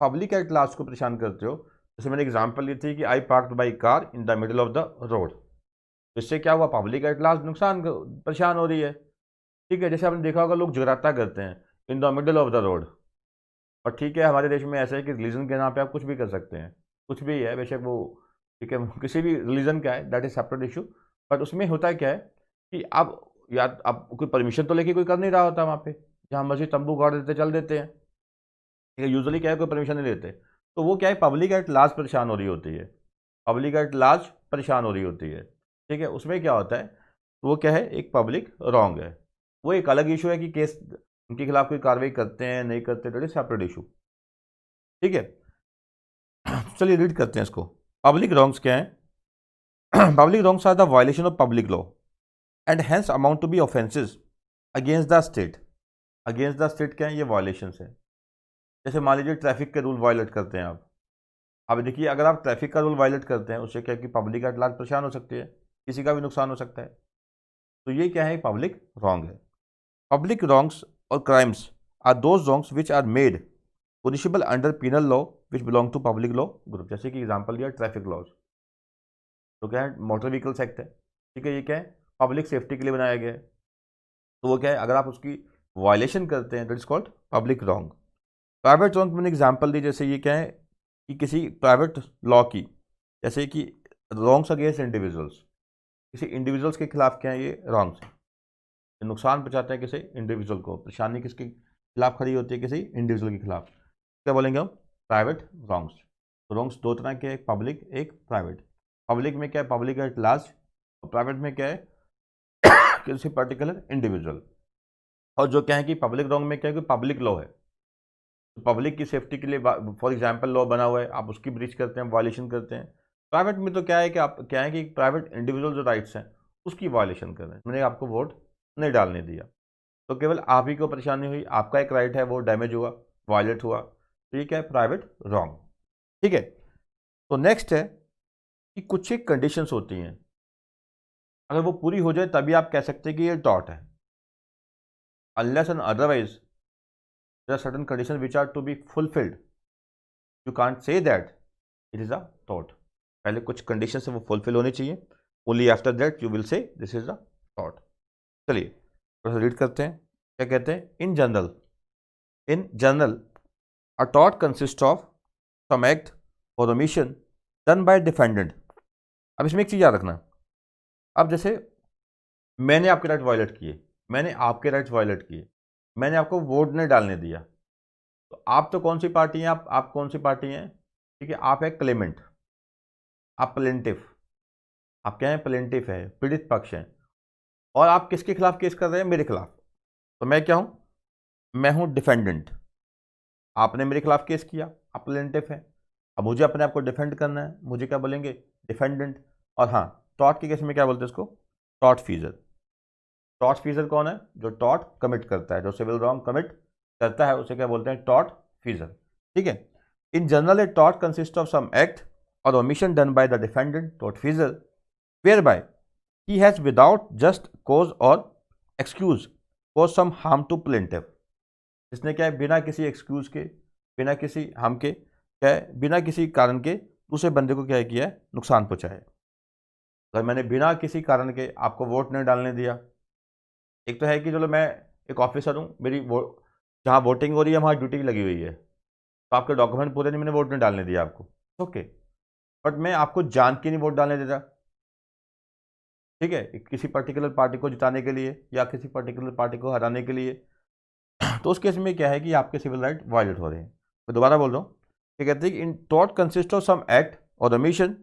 पब्लिक एट लार्ज को परेशान करते हो, जैसे मैंने एग्जांपल ली थी कि आई park by car in the middle of the road, तो इससे क्या हुआ? पब्लिक एट लार्ज परेशान हो रही है। ठीक है, जैसे आपने देखा होगा लोग जगराता करते हैं in the middle of the road. और ठीक है, हमारे देश में ऐसा है कि रिलीजन के नाम पे आप कुछ भी कर सकते हैं, कुछ भी है बेशक वो, ठीक है, किसी भी रिलीजन का है, that is separate issue. But उसमें होता क्या है कि आप, या आप कोई परमिशन तो लेके कोई कर नहीं रहा होता वहाँ पे, जहाँ मर्जी तंबू गाड़ देते चल देते हैं। ठीक है, यूजुअली क्या है, कोई परमिशन नहीं लेते। तो वो क्या है? पब्लिक एट लार्ज परेशान हो रही होती है, पब्लिक एट लार्ज परेशान हो रही होती है। ठीक है, उसमें क्या होता है? वो क्या है? एक पब्लिक रॉन्ग है। वो एक अलग इशू है कि केस उनके खिलाफ कोई कार्रवाई करते हैं नहीं करते, दैट इज सेपरेट इशू। ठीक है, चलिए रीड करते हैं इसको। पब्लिक रॉन्ग्स क्या है? Public wrongs are the violation of public law. And hence amount to be offences against the state. Against the state क्या है? ये वायलेशंस है। जैसे मान लीजिए ट्रैफिक के रूल वायलेट करते हैं आप। अब देखिए, अगर आप ट्रैफिक का रूल वायलेट करते हैं, उससे क्या है कि पब्लिक एट लार्ज परेशान हो सकती है, किसी का भी नुकसान हो सकता है। तो ये क्या है? पब्लिक रॉन्ग है। Public wrongs or crimes are those wrongs which are made punishable under penal law which belong to public law group. जैसे कि एग्जांपल दिया ट्रैफिक लॉज, तो क्या है? मोटर व्हीकल्स एक्ट है, ठीक है। ये क्या है? पब्लिक सेफ्टी के लिए बनाया गया है। तो वो क्या है? अगर आप उसकी वायलेशन करते हैं that is called public wrong. Private wrong मैंने एग्जांपल दी, जैसे ये क्या है कि किसी प्राइवेट लॉ की, जैसे कि रॉन्ग्स अगेंस्ट इंडिविजुअल्स, किसी इंडिविजुअल्स के खिलाफ क्या है? ये रॉन्ग्स है, नुकसान पहुंचाते हैं किसी इंडिविजुअल को, परेशानी किसके खिलाफ खड़ी होती है? किसी इंडिविजुअल के खिलाफ। क्या बोलेंगे हम? Private wrongs. तो रॉन्ग्स दो तरह के, एक पब्लिक एक प्राइवेट। पब्लिक में क्या है? Public at large. और प्राइवेट में क्या है? किसी पर्टिकुलर इंडिविजुअल। और जो क्या है कि पब्लिक रॉन्ग में क्या है कि पब्लिक लॉ है, तो पब्लिक की सेफ्टी के लिए फॉर एग्जांपल लॉ बना हुआ है, आप उसकी ब्रीच करते हैं, वायलेशन करते हैं। प्राइवेट में तो क्या है कि आप क्या है कि प्राइवेट इंडिविजुअल जो राइट्स हैं उसकी वायलेशन कर रहे हैं। मैंने आपको वोट नहीं डालने दिया, तो केवल आप ही को परेशानी हुई, आपका एक राइट है वो डैमेज हुआ, वायलेट हुआ, तो ये क्या है? प्राइवेट रॉन्ग, ठीक है। तो नेक्स्ट है कि कुछ एक कंडीशंस होती हैं, अगर वो पूरी हो जाए तभी आप कह सकते हैं कि ये टॉर्ट है। Unless and otherwise there are certain condition which are to be fulfilled, you can't say that it is a tort. पहले कुछ कंडीशन है वो फुलफिल होनी चाहिए, only after that you will say this is a tort. चलिए थोड़ा सा read करते हैं, क्या कहते हैं? In general a tort consist of some act और ओमिशन डन बाय डिफेंडेंट। अब इसमें एक चीज याद रखना, अब जैसे मैंने आपके राइट वायलेट किए, मैंने आपके राइट्स वायलेट किए, मैंने आपको वोट नहीं डालने दिया, तो आप तो कौन सी पार्टी हैं? आप कौन सी पार्टी हैं? ठीक है, आप है क्लेमेंट, आप प्लेंटिफ, आप क्या है? प्लेंटिफ है, पीड़ित पक्ष हैं। और आप किसके खिलाफ केस कर रहे हैं? मेरे खिलाफ। तो मैं क्या हूं? मैं हूं डिफेंडेंट। आपने मेरे खिलाफ केस किया, आप प्लेंटिफ है। अब मुझे अपने आप को डिफेंड करना है, मुझे क्या बोलेंगे? डिफेंडेंट। और हाँ, टॉर्ट के केस में क्या बोलते हैं इसको? Tort feasor. टॉर्ट फीजर कौन है? जो टॉर्ट कमिट करता है, जो सिविल रॉन्ग कमिट करता है उसे क्या बोलते हैं? टॉर्ट फीजर, ठीक है। In general a tort consist of some act और omission done by the defendant tort feasor where by he has without just cause or excuse cause some harm to plaintiff. इसने क्या है? बिना किसी excuse के, बिना किसी हार्म के, क्या है? बिना किसी कारण के दूसरे बंदे को क्या है किया है? नुकसान पहुंचाया है। अगर मैंने बिना किसी कारण के आपको वोट नहीं डालने दिया, एक तो है कि चलो मैं एक ऑफिसर हूँ, मेरी वो जहाँ वोटिंग हो रही है वहाँ ड्यूटी लगी हुई है, तो आपके डॉक्यूमेंट पूरे नहीं, मैंने वोट नहीं डालने दिया आपको, ओके। बट मैं आपको जान के नहीं वोट डालने देता, ठीक है, किसी पर्टिकुलर पार्टी को जिताने के लिए या किसी पर्टिकुलर पार्टी को हराने के लिए, तो उस केस में क्या है कि आपके सिविल राइट वायलेट हो रहे हैं। मैं दोबारा बोल रहा हूँ, क्या कहते हैं कि in tort consist of some act और omission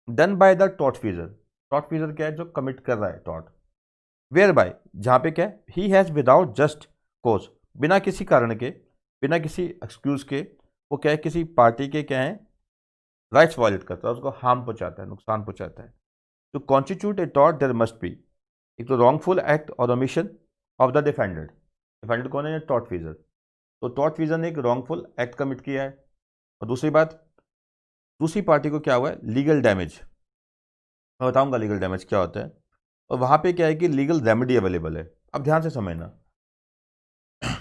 done by the tort feasor. Tort feasor क्या है? जो कमिट कर रहा है टॉर्ट। वेयर बाय, जहाँ पे क्या है? ही हैज़ विदाउट जस्ट कोज, बिना किसी कारण के, बिना किसी एक्सक्यूज के, वो क्या है? किसी पार्टी के क्या है? राइट्स वायलेट करता है, उसको हार्म पहुंचाता है, नुकसान पहुंचाता है। To constitute a tort there must be एक तो रॉन्गफुल एक्ट और omission of the defendant. Defendant कौन है? Tort feasor. तो टॉर्ट फीजर ने एक रॉन्गफुल एक्ट कमिट किया है। और दूसरी बात, दूसरी पार्टी को क्या हुआ है? Legal damage. मैं बताऊंगा लीगल डैमेज क्या होता है, और वहां पे क्या है कि लीगल रेमेडी अवेलेबल है। अब ध्यान से समझना,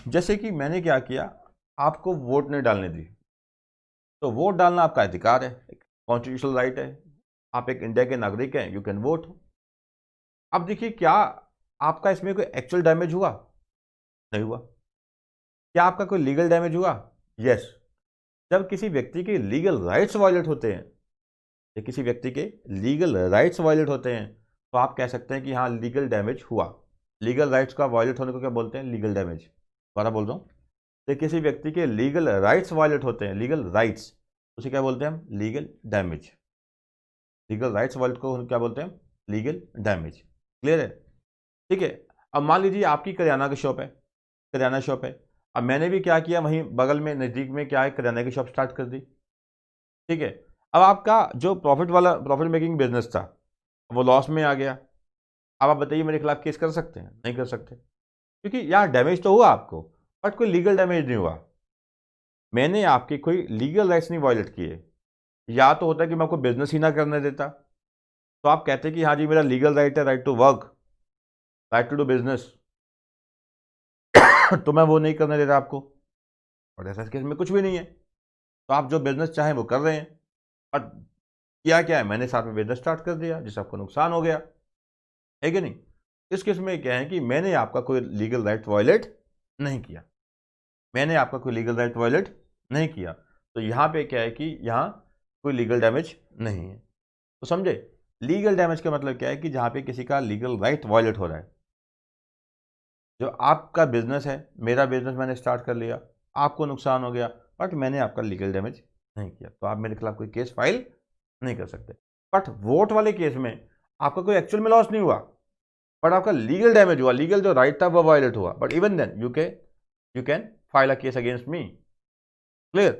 जैसे कि मैंने क्या किया, आपको वोट नहीं डालने दी, तो वोट डालना आपका अधिकार है, कॉन्स्टिट्यूशनल राइट है, आप एक इंडिया के नागरिक हैं, यू कैन वोट। अब देखिए, क्या आपका इसमें कोई एक्चुअल डैमेज हुआ? नहीं हुआ। क्या आपका कोई लीगल डैमेज हुआ? यस। जब किसी व्यक्ति के लीगल राइट्स वायलेट होते हैं, या किसी व्यक्ति के लीगल राइट्स वायलेट होते हैं, तो आप कह सकते हैं कि हाँ लीगल डैमेज हुआ। लीगल राइट्स का वायलेट होने को क्या बोलते हैं? Legal damage. दोबारा बोल रहा हूँ, तो किसी व्यक्ति के लीगल राइट्स वायलेट होते हैं, लीगल राइट्स, उसे क्या बोलते हैं हम? Legal damage. Legal rights violate को क्या बोलते हैं? Legal damage. क्लियर है? ठीक है। अब मान लीजिए आपकी करियाना की शॉप है, करियाना शॉप है। अब मैंने भी क्या किया, वहीं बगल में नज़दीक में क्या है, करियाना की शॉप स्टार्ट कर दी, ठीक है। अब आपका जो प्रॉफिट मेकिंग बिजनेस था वो लॉस में आ गया, अब आप बताइए मेरे खिलाफ केस कर सकते हैं? नहीं कर सकते, क्योंकि यहाँ डैमेज तो हुआ आपको, बट कोई लीगल डैमेज नहीं हुआ। मैंने आपके कोई लीगल राइट्स नहीं वायलेट किए। या तो होता है कि मैं आपको बिजनेस ही ना करने देता, तो आप कहते कि हाँ जी मेरा लीगल राइट है, right to work, right to do business, तो मैं वो नहीं करने देता आपको। और ऐसा केस में कुछ भी नहीं है, तो आप जो बिजनेस चाहें वो कर रहे हैं। और किया क्या है, मैंने साथ में बिजनेस स्टार्ट कर दिया जिससे आपको नुकसान हो गया, है कि नहीं? इस केस में क्या है कि मैंने आपका कोई लीगल राइट वायलेट नहीं किया, मैंने आपका कोई लीगल राइट वायलेट नहीं किया। तो यहाँ पे क्या है कि यहाँ कोई लीगल डैमेज नहीं है। तो समझे, लीगल डैमेज का मतलब क्या है कि जहाँ पे किसी का लीगल राइट वायलेट हो रहा है। जो आपका बिजनेस है, मेरा बिजनेस मैंने स्टार्ट कर लिया, आपको नुकसान हो गया, बट मैंने आपका लीगल डैमेज नहीं किया, तो आप मेरे खिलाफ कोई केस फाइल नहीं कर सकते। बट वोट वाले केस में आपका कोई एक्चुअल में लॉस नहीं हुआ, बट आपका लीगल डैमेज हुआ, लीगल जो राइट था वो वायलेट हुआ, but even then you can file a case against me. Clear?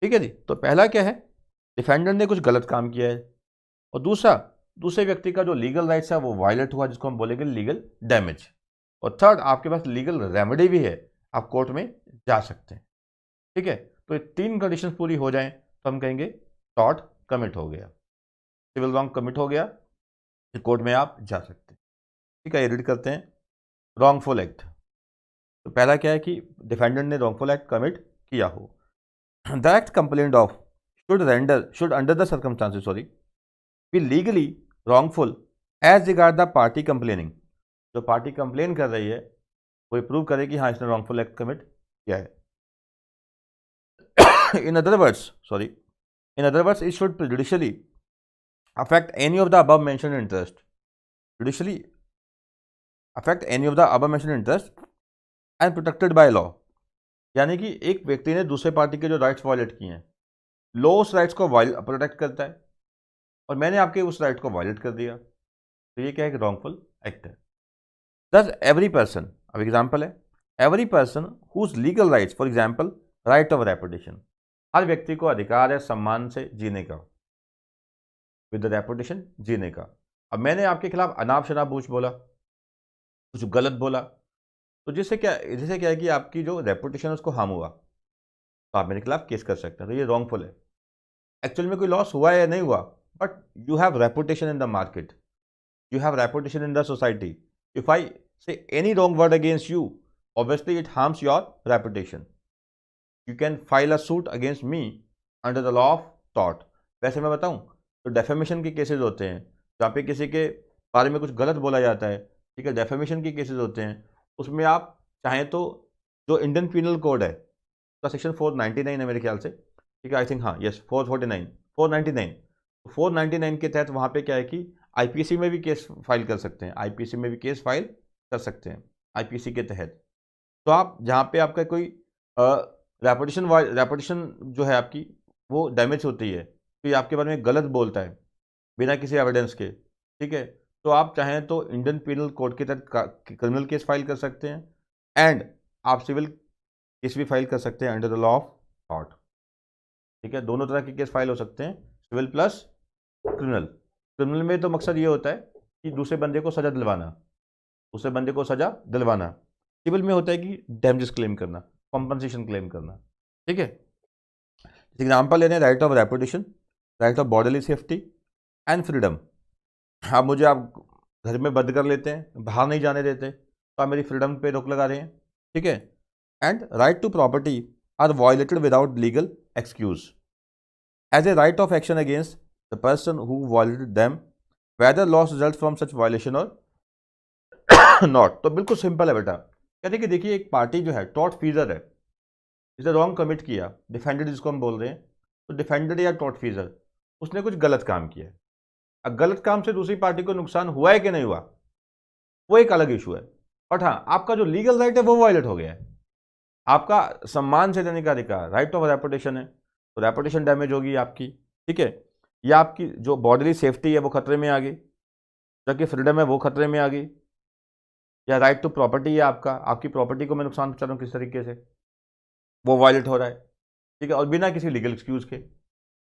ठीक है जी। तो पहला क्या है, डिफेंडेंट ने कुछ गलत काम किया है, और दूसरा दूसरे व्यक्ति का जो लीगल राइट्स है वो वायलेट हुआ, जिसको हम बोलेंगे लीगल डैमेज। और थर्ड, आपके पास लीगल रेमेडी भी है, आप कोर्ट में जा सकते हैं। ठीक है, तो ये तीन कंडीशंस पूरी हो जाएं तो हम कहेंगे टॉर्ट कमिट हो गया, सिविल रॉन्ग कमिट हो गया, फिर कोर्ट में आप जा सकते हैं। ठीक है, ये रीड करते हैं। रॉन्गफुल एक्ट, तो पहला क्या है कि डिफेंडेंट ने रॉन्गफुल एक्ट कमिट किया हो। The act complained of should under the circumstances be legally wrongful as regard the party complaining. जो पार्टी कंप्लेन कर रही है वो प्रूव करे कि हाँ इसने रॉन्गफुल एक्ट कमिट किया है। In other words it should judicially affect any of the above mentioned interest, judicially affect any of the above mentioned interest and protected by law. यानी कि एक व्यक्ति ने दूसरे पार्टी के जो राइट्स वायलेट किए हैं, लॉ उस राइट्स को प्रोटेक्ट करता है, और मैंने आपके उस राइट को वायलेट कर दिया, तो ये क्या है कि रॉन्गफुल एक्ट है। दस एवरी पर्सन, अब एग्जाम्पल है, every person whose legal rights, for example right of reputation, हर व्यक्ति को अधिकार है सम्मान से जीने का, विद रेपुटेशन जीने का। अब मैंने आपके खिलाफ अनाप शनाप बूझ बोला, कुछ गलत बोला, तो जिससे क्या है कि आपकी जो रेपुटेशन है उसको हार्म हुआ, तो आप मेरे खिलाफ केस कर सकते हैं, तो ये रॉन्गफुल है। एक्चुअल में कोई लॉस हुआ है या नहीं हुआ, but you have reputation in the market, you have reputation in the society. If I say any wrong word against you, obviously it harms your reputation. You can file a suit against me under the law of tort. वैसे मैं बताऊं तो defamation के cases होते हैं जहाँ पे किसी के बारे में कुछ गलत बोला जाता है, ठीक है, डेफेमेशन के केसेस होते हैं, उसमें आप चाहें तो जो इंडियन पीनल कोड है उसका सेक्शन 499 है मेरे ख्याल से, ठीक है, आई थिंक, हाँ यस 449 499, 499 के तहत वहाँ पे क्या है कि आईपीसी में भी केस फाइल कर सकते हैं, आईपीसी में भी केस फाइल कर सकते हैं आईपीसी के तहत। तो आप जहाँ पे आपका कोई रेपुटेशन जो है आपकी वो डैमेज होती है, तो ये आपके बारे में गलत बोलता है बिना किसी एविडेंस के, ठीक है, तो आप चाहें तो इंडियन पीनल कोड के तहत क्रिमिनल केस फाइल कर सकते हैं, एंड आप सिविल केस भी फाइल कर सकते हैं under the law of tort. ठीक है, दोनों तरह के केस फाइल हो सकते हैं, सिविल प्लस क्रिमिनल। क्रिमिनल में तो मकसद ये होता है कि दूसरे बंदे को सजा दिलवाना, सिविल में होता है कि डैमेजेस क्लेम करना, कॉम्पनसेशन क्लेम करना। ठीक है, एग्जाम्पल ले रहे हैं, right of reputation, right of bodily safety and freedom. आप मुझे आप घर में बंद कर लेते हैं, बाहर नहीं जाने देते, तो आप मेरी फ्रीडम पे रोक लगा रहे हैं। ठीक है, and right to property are violated without legal excuse as a right of action against the person who violated them, whether loss results from such violation or not। तो बिल्कुल सिंपल है बेटा, कहते कि देखिए एक पार्टी जो है टॉर्ट फीजर है, जिसने रॉन्ग कमिट किया, डिफेंडेड जिसको हम बोल रहे हैं, तो डिफेंडेड या टॉर्ट फीजर उसने कुछ गलत काम किया है। अब गलत काम से दूसरी पार्टी को नुकसान हुआ है कि नहीं हुआ वो एक अलग इशू है, बट हाँ आपका जो लीगल राइट है वो वायलेट हो गया है। आपका सम्मान से देने का अधिकार, राइट ऑफ रेपुटेशन है, तो रेपुटेशन डैमेज होगी आपकी। ठीक है, या आपकी जो बॉडीली सेफ्टी है वो खतरे में आ गई, जबकि फ्रीडम है वो खतरे में आ गई, या राइट टू प्रॉपर्टी है आपकी प्रॉपर्टी को मैं नुकसान पहुंचा रहा हूँ किस तरीके से, वो वायलेट हो रहा है। ठीक है, और बिना किसी लीगल एक्सक्यूज के।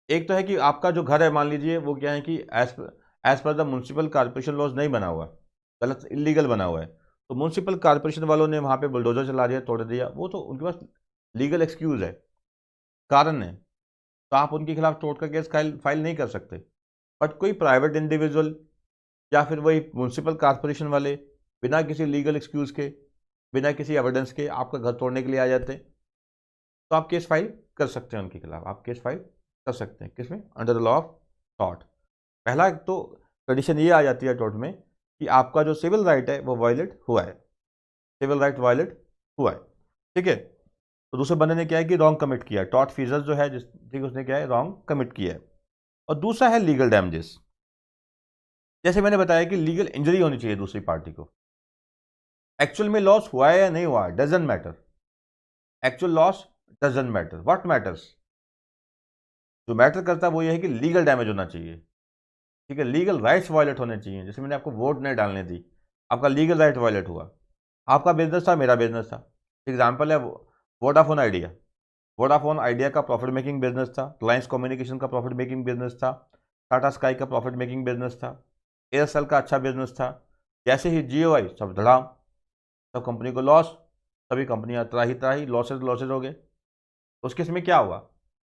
एक तो है कि आपका जो घर है मान लीजिए वो क्या है कि as per the municipal corporation laws नहीं बना हुआ, गलत इलीगल बना हुआ है, तो म्यूनसिपल कॉर्पोरेशन वालों ने वहाँ पे बुलडोजर चला दिया, तोड़ दिया, वो तो उनके पास लीगल एक्सक्यूज है, कारण है, तो आप उनके खिलाफ तोड़ का केस फाइल नहीं कर सकते। बट कोई प्राइवेट इंडिविजुअल या फिर वही म्यूनसिपल कॉर्पोरेशन वाले बिना किसी लीगल एक्सक्यूज के, बिना किसी एविडेंस के आपका घर तोड़ने के लिए आ जाते हैं, तो आप केस फाइल कर सकते हैं उनके खिलाफ, आप केस फाइल कर सकते हैं किसमें, under the law of tort. पहला तो कंडीशन ये आ जाती है टॉर्ट में कि आपका जो सिविल राइट है वो वायलेट हुआ है, सिविल राइट वायलेट हुआ है, ठीक है। तो दूसरे बंदे ने क्या है कि रॉन्ग कमिट किया, टॉर्ट फीजर जो है जिस, ठीक, उसने क्या है रॉन्ग कमिट किया है। और दूसरा है लीगल डैमेजेस, जैसे मैंने बताया कि लीगल इंजरी होनी चाहिए दूसरी पार्टी को। एक्चुअल में लॉस हुआ है या नहीं हुआ doesn't matter, actual loss doesn't matter, what matters, जो मैटर करता है वो ये है कि लीगल डैमेज होना चाहिए, ठीक है, लीगल राइट्स वायलेट होने चाहिए। जैसे मैंने आपको वोट नहीं डालने दी, आपका लीगल राइट वायलेट हुआ, आपका बिजनेस था, मेरा बिजनेस था, एग्जाम्पल है वोडाफोन आइडिया, वोडाफोन आइडिया का प्रॉफिट मेकिंग बिजनेस था, रिलायंस कम्युनिकेशन का प्रॉफिट मेकिंग बिजनेस था, टाटा स्काई का प्रॉफिट मेकिंग बिजनेस था, एयरसेल का अच्छा बिजनेस था। जैसे ही जियो आई सब धड़ाम, सब कंपनी को लॉस, सभी कंपनियां त्राही त्राही, लॉसेज लॉसेज हो गए। उस केस में क्या हुआ,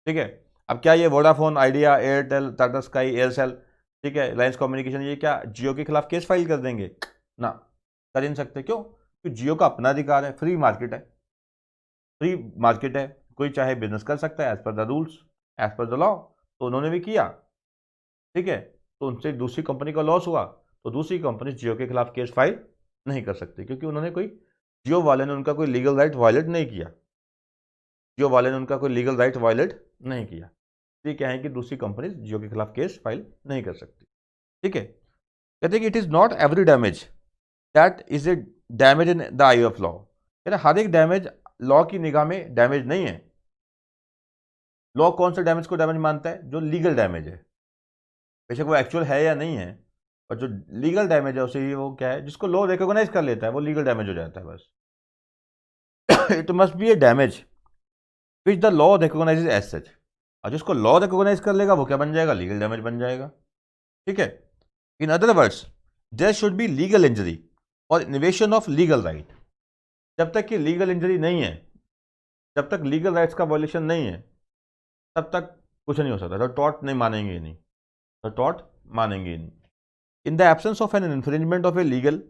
ठीक है, अब क्या ये Vodafone idea, Airtel, Tata sky, Aircel, ठीक है, रिलायंस कम्युनिकेशन, ये क्या जियो के खिलाफ केस फाइल कर देंगे? ना, कर ही नहीं सकते। क्यों? क्योंकि जियो का अपना अधिकार है, फ्री मार्केट है, फ्री मार्केट है, कोई चाहे बिजनेस कर सकता है as per the rules, as per the law. तो उन्होंने भी किया, ठीक है, तो उनसे दूसरी कंपनी का लॉस हुआ, तो दूसरी कंपनी जियो के खिलाफ केस फाइल नहीं कर सकती, क्योंकि उन्होंने कोई, जियो वाले ने उनका कोई लीगल राइट वायलेट नहीं किया, जियो वाले ने उनका कोई लीगल राइट वायलेट नहीं किया। ये क्या है कि दूसरी कंपनी जियो के खिलाफ केस फाइल नहीं कर सकती, ठीक है। कहते हैं कि it is not every damage that is a damage in the I of law, कहते हैं हर एक डैमेज लॉ की निगाह में डैमेज नहीं है। लॉ कौन से डैमेज को डैमेज मानता है? जो लीगल डैमेज है, बेशक वो एक्चुअल है या नहीं है, और जो लीगल डैमेज है उसे वो क्या है, जिसको लॉ रिकॉग्नाइज कर लेता है वो लीगल डैमेज हो जाता है बस। It must be a damage which the law recognizes as such, और जिसको लॉ रिकॉग्नाइज कर लेगा वो क्या बन जाएगा? लीगल डैमेज बन जाएगा, ठीक है। In other words there should be legal injury और इन्वेशन ऑफ लीगल राइट। जब तक कि लीगल इंजरी नहीं है, जब तक लीगल राइट्स का वॉल्यूशन नहीं है, तब तक कुछ नहीं हो सकता, तो टॉर्ट नहीं मानेंगे ही नहीं, तो टॉर्ट मानेंगे ही नहीं। In the absence of an infringement of a legal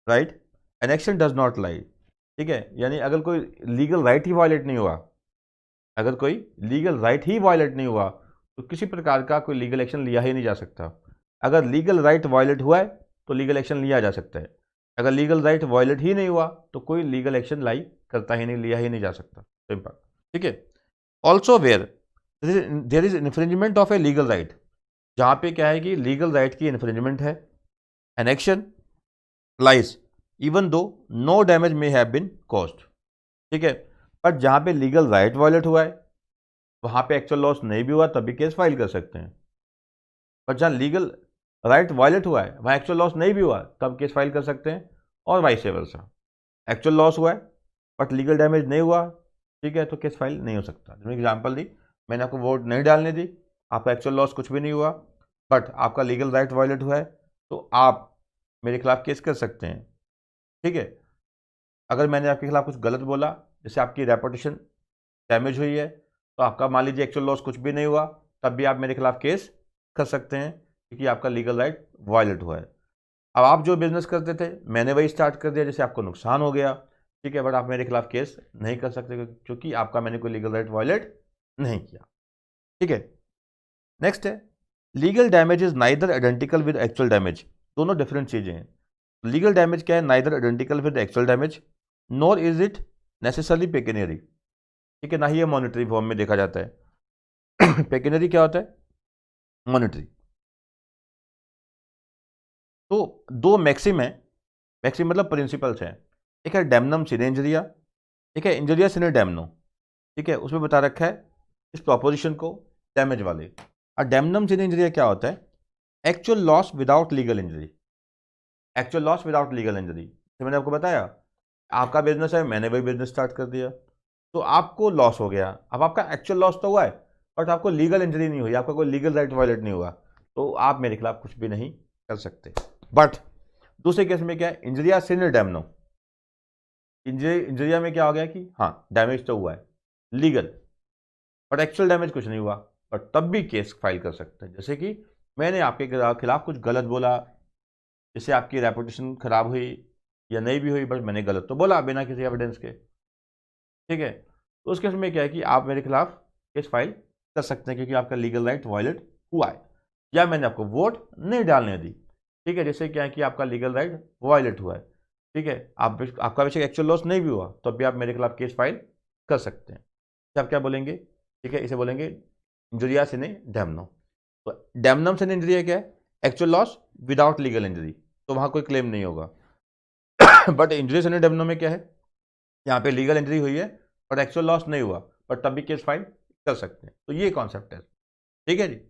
right an action does not lie, ठीक है, यानी अगर कोई लीगल राइट ही वायलेट नहीं हुआ, अगर कोई लीगल राइट ही वायलेट नहीं हुआ, तो किसी प्रकार का कोई लीगल एक्शन लिया ही नहीं जा सकता। अगर लीगल राइट वायलेट हुआ है तो लीगल एक्शन लिया जा सकता है, अगर लीगल राइट वायलेट ही नहीं हुआ तो कोई लीगल एक्शन लाई करता ही नहीं, लिया ही नहीं जा सकता, सिंपल, ठीक है। Also where there is infringement of a legal right, जहाँ पे क्या है कि लीगल राइट की इन्फ्रिंजमेंट है, an action lies even though no damage may have been caused, ठीक है। बट जहाँ पे लीगल राइट वायलेट हुआ है वहाँ पे एक्चुअल लॉस नहीं भी हुआ तब भी केस फाइल कर सकते हैं, बट जहाँ लीगल राइट वायलेट हुआ है वहाँ एक्चुअल लॉस नहीं भी हुआ तब केस फाइल कर सकते हैं, और वाइस वर्सा। एक्चुअल लॉस हुआ है बट लीगल डैमेज नहीं हुआ, ठीक है, तो केस फाइल नहीं हो सकता। जैसे एग्जाम्पल दी, मैंने आपको वोट नहीं डालने दी, आपका एक्चुअल लॉस कुछ भी नहीं हुआ, बट आपका लीगल राइट वायलेट हुआ है, तो आप मेरे खिलाफ केस कर सकते हैं, ठीक है। अगर मैंने आपके खिलाफ कुछ गलत बोला, जैसे आपकी रेपुटेशन डैमेज हुई है, तो आपका मान लीजिए एक्चुअल लॉस कुछ भी नहीं हुआ, तब भी आप मेरे खिलाफ केस कर सकते हैं, क्योंकि आपका लीगल राइट वायलेट हुआ है। अब आप जो बिजनेस करते थे मैंने वही स्टार्ट कर दिया, जैसे आपको नुकसान हो गया, ठीक है, बट आप मेरे खिलाफ केस नहीं कर सकते क्योंकि आपका मैंने कोई लीगल राइट वायलेट नहीं किया, ठीक है। नेक्स्ट है legal damage is neither identical with actual damage, दोनों डिफरेंट चीजें हैं। लीगल डैमेज क्या है? Neither identical with actual damage nor is it necessarily pecuniary, ठीक है, ना ही ये मॉनिटरी फॉर्म में देखा जाता है। पेकेनियरी क्या होता है? मॉनिटरी। तो दो मैक्सिम है, मैक्सिम मतलब प्रिंसिपल्स हैं, एक है डैमनम सिने इंजरिया, एक है इंजरिया सिने डैमनो, ठीक है, उसमें बता रखा है इस प्रोपोजिशन को डैमेज वाले। और डैमनम सिने इंजरिया क्या होता है? Actual loss without legal injury, actual loss without legal injury. तो मैंने आपको बताया आपका बिजनेस है, मैंने वही बिजनेस स्टार्ट कर दिया, तो आपको लॉस हो गया, अब आपका एक्चुअल लॉस तो हुआ है बट आपको लीगल इंजरी नहीं हुई, आपका कोई लीगल राइट वायलेट नहीं हुआ, तो आप मेरे खिलाफ कुछ भी नहीं कर सकते। बट दूसरे केस में क्या है, इंजरिया सिन डैमनो, इंजरिया में क्या हो गया कि हाँ डैमेज तो हुआ है लीगल, बट एक्चुअल डैमेज कुछ नहीं हुआ, बट तब भी केस फाइल कर सकते हैं। जैसे कि मैंने आपके खिलाफ कुछ गलत बोला, जैसे आपकी रेपुटेशन खराब हुई या नहीं भी हुई, बट मैंने गलत तो बोला बिना किसी एविडेंस के, ठीक है, तो उस केस में क्या है कि आप मेरे खिलाफ केस फाइल कर सकते हैं क्योंकि आपका लीगल राइट वायलेट हुआ है, या मैंने आपको वोट नहीं डालने दी, ठीक है, जैसे क्या है कि आपका लीगल राइट वायलेट हुआ है, ठीक है, आपका बेशक एक्चुअल लॉस नहीं भी हुआ तो भी आप मेरे खिलाफ केस फाइल कर सकते हैं। तो आप क्या बोलेंगे, ठीक है, इसे बोलेंगे इंजुरिया सिने डैमनो। तो डैमनम सिने इंजुरिया क्या है, actual loss without legal injury, तो वहां कोई क्लेम नहीं होगा। बट इंजुरिया सिने डैमनो में क्या है, यहाँ पे लीगल इंजरी हुई है बट एक्चुअल लॉस नहीं हुआ, बट तब भी केस फाइल कर सकते हैं। तो ये कॉन्सेप्ट है, ठीक है जी।